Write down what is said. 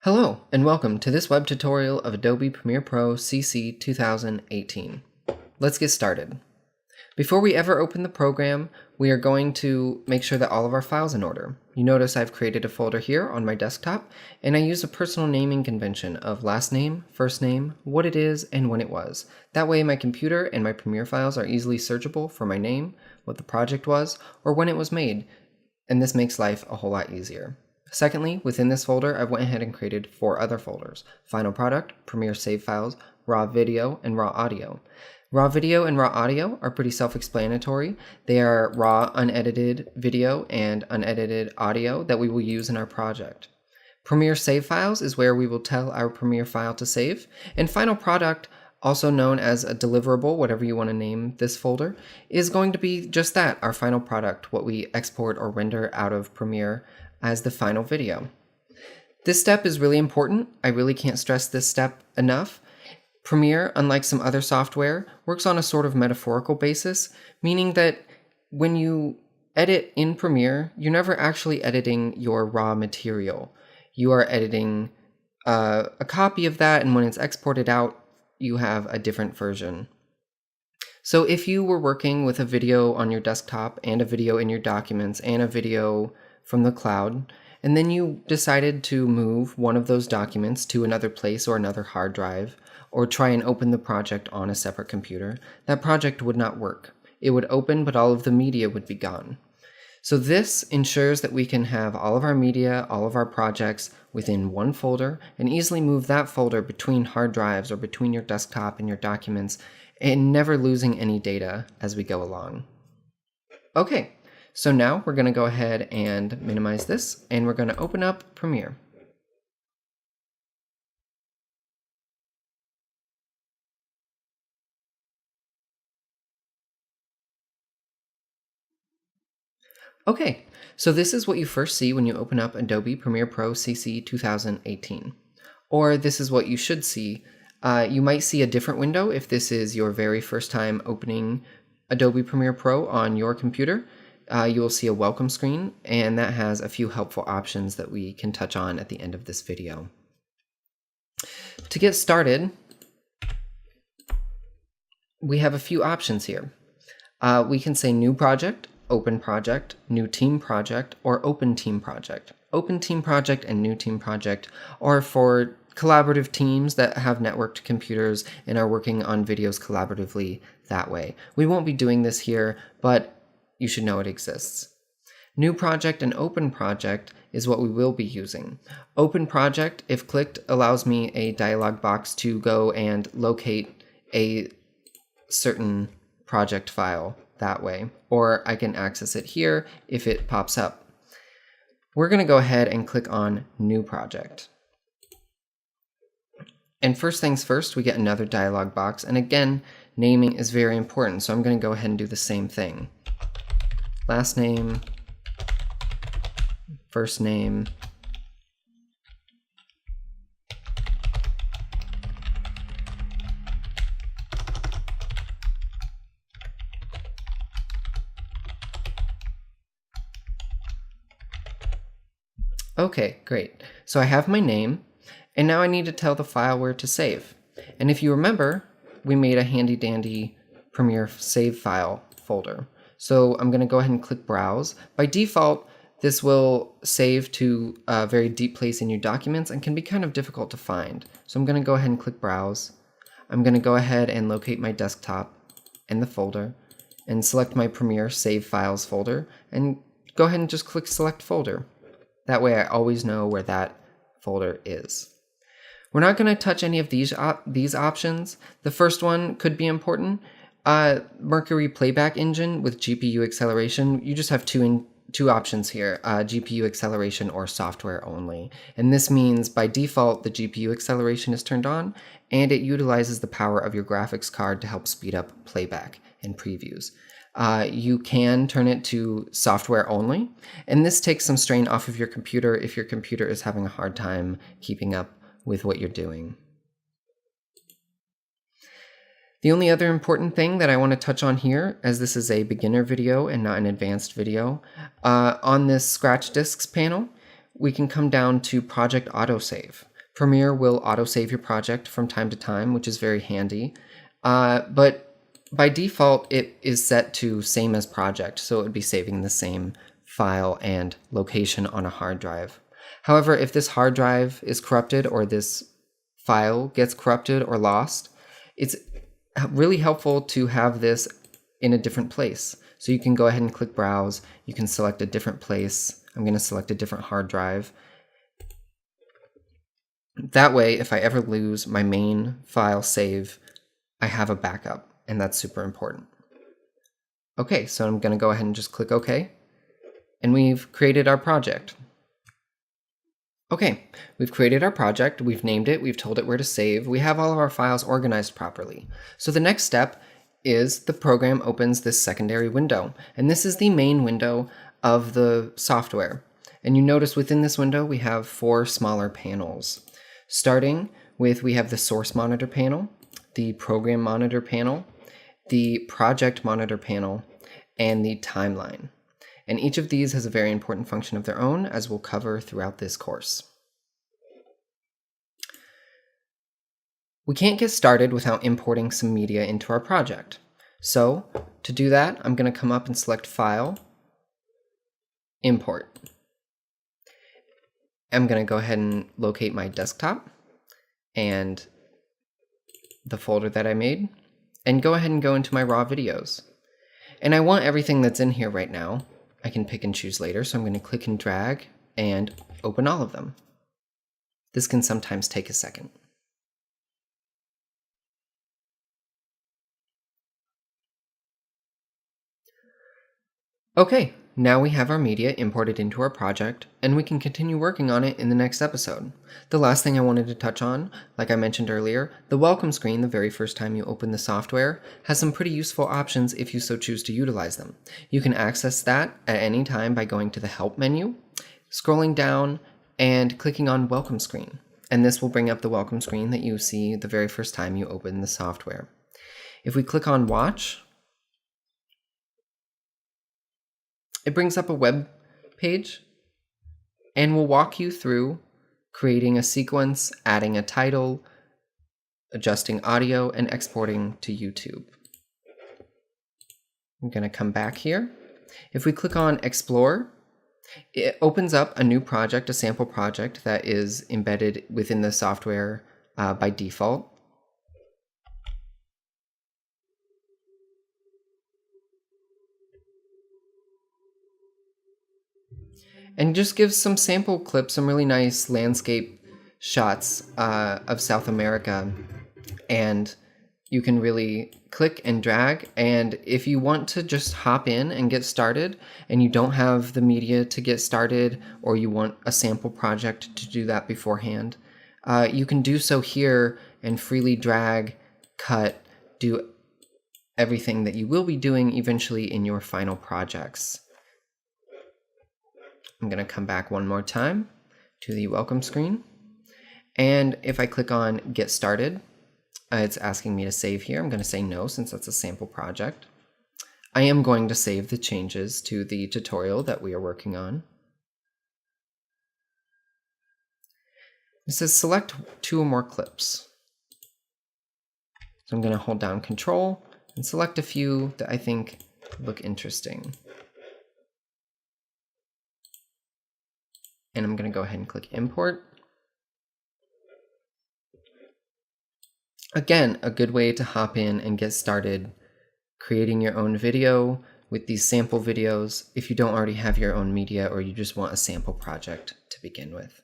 Hello, and welcome to this web tutorial of Adobe Premiere Pro CC 2018. Let's get started. Before we ever open the program, we are going to make sure that all of our files are in order. You notice I've created a folder here on my desktop, and I use a personal naming convention of last name, first name, what it is, and when it was. That way my computer and my Premiere files are easily searchable for my name, what the project was, or when it was made, and this makes life a whole lot easier. Secondly, within this folder, I went ahead and created 4 other folders: Final Product, Premiere Save Files, Raw Video, and Raw Audio. Raw Video and Raw Audio are pretty self-explanatory. They are raw, unedited video and unedited audio that we will use in our project. Premiere Save Files is where we will tell our Premiere file to save, and Final Product, also known as a deliverable, whatever you want to name this folder, is going to be just that, our final product, what we export or render out of Premiere as the final video. This step is really important. I really can't stress this step enough. Premiere, unlike some other software, works on a sort of metaphorical basis, meaning that when you edit in Premiere, you're never actually editing your raw material. You are editing a copy of that, and when it's exported out, you have a different version. So if you were working with a video on your desktop and a video in your documents and a video from the cloud, and then you decided to move one of those documents to another place or another hard drive, or try and open the project on a separate computer, that project would not work. It would open, but all of the media would be gone. So this ensures that we can have all of our media, all of our projects within one folder, and easily move that folder between hard drives or between your desktop and your documents, and never losing any data as we go along. Okay. So now we're going to go ahead and minimize this, and we're going to open up Premiere. Okay, so this is what you first see when you open up Adobe Premiere Pro CC 2018. Or this is what you should see. You might see a different window if this is your very first time opening Adobe Premiere Pro on your computer. You will see a welcome screen, and that has a few helpful options that we can touch on at the end of this video. To get started, we have a few options here. We can say New Project, Open Project, New Team Project, or Open Team Project. Open Team Project and New Team Project are for collaborative teams that have networked computers and are working on videos collaboratively that way. We won't be doing this here, but you should know it exists. New Project and Open Project is what we will be using. Open Project, if clicked, allows me a dialog box to go and locate a certain project file that way, or I can access it here if it pops up. We're going to go ahead and click on New Project. And first things first, we get another dialog box, and again, naming is very important, so I'm going to go ahead and do the same thing. Last name, first name, okay, great. So I have my name, and now I need to tell the file where to save. And if you remember, we made a handy-dandy Premiere Save File folder. So I'm going to go ahead and click Browse. By default, this will save to a very deep place in your documents and can be kind of difficult to find. So I'm going to go ahead and click Browse. I'm going to go ahead and locate my desktop and the folder and select my Premiere Save Files folder and go ahead and just click Select Folder. That way I always know where that folder is. We're not going to touch any of these options. The first one could be important. Mercury Playback Engine with GPU acceleration, you just have two options here, GPU acceleration or software only. And this means by default the GPU acceleration is turned on, and it utilizes the power of your graphics card to help speed up playback and previews. You can turn it to software only, and this takes some strain off of your computer if your computer is having a hard time keeping up with what you're doing. The only other important thing that I want to touch on here, as this is a beginner video and not an advanced video, on this Scratch Discs panel, we can come down to Project Autosave. Premiere will autosave your project from time to time, which is very handy. But by default, it is set to same as project, so it would be saving the same file and location on a hard drive. However, if this hard drive is corrupted or this file gets corrupted or lost, it's really helpful to have this in a different place. So you can go ahead and click Browse. You can select a different place. I'm going to select a different hard drive. That way, if I ever lose my main file save, I have a backup, and that's super important. Okay, so I'm going to go ahead and just click OK, and we've created our project. Okay, we've created our project, we've named it, we've told it where to save, we have all of our files organized properly. So the next step is the program opens this secondary window, and this is the main window of the software. And you notice within this window we have 4 smaller panels. Starting with, we have the source monitor panel, the program monitor panel, the project monitor panel, and the timeline. And each of these has a very important function of their own, as we'll cover throughout this course. We can't get started without importing some media into our project. So to do that, I'm going to come up and select File, Import. I'm going to go ahead and locate my desktop and the folder that I made, and go ahead and go into my raw videos. And I want everything that's in here right now. I can pick and choose later, so I'm going to click and drag and open all of them. This can sometimes take a second. Okay, now we have our media imported into our project, and we can continue working on it in the next episode. The last thing I wanted to touch on, like I mentioned earlier, the welcome screen the very first time you open the software has some pretty useful options if you so choose to utilize them. You can access that at any time by going to the Help menu, scrolling down, and clicking on Welcome Screen. And this will bring up the welcome screen that you see the very first time you open the software. If we click on Watch, it brings up a web page and will walk you through creating a sequence, adding a title, adjusting audio, and exporting to YouTube. I'm going to come back here. If we click on Explore, it opens up a new project, a sample project that is embedded within the software by default. And just gives some sample clips, some really nice landscape shots of South America. And you can really click and drag. And if you want to just hop in and get started, and you don't have the media to get started, or you want a sample project to do that beforehand, you can do so here and freely drag, cut, do everything that you will be doing eventually in your final projects. I'm going to come back one more time to the welcome screen. And if I click on Get Started, it's asking me to save here. I'm going to say no, since that's a sample project. I am going to save the changes to the tutorial that we are working on. It says select 2 or more clips. So I'm going to hold down Control and select a few that I think look interesting. And I'm going to go ahead and click Import. Again, a good way to hop in and get started creating your own video with these sample videos if you don't already have your own media or you just want a sample project to begin with.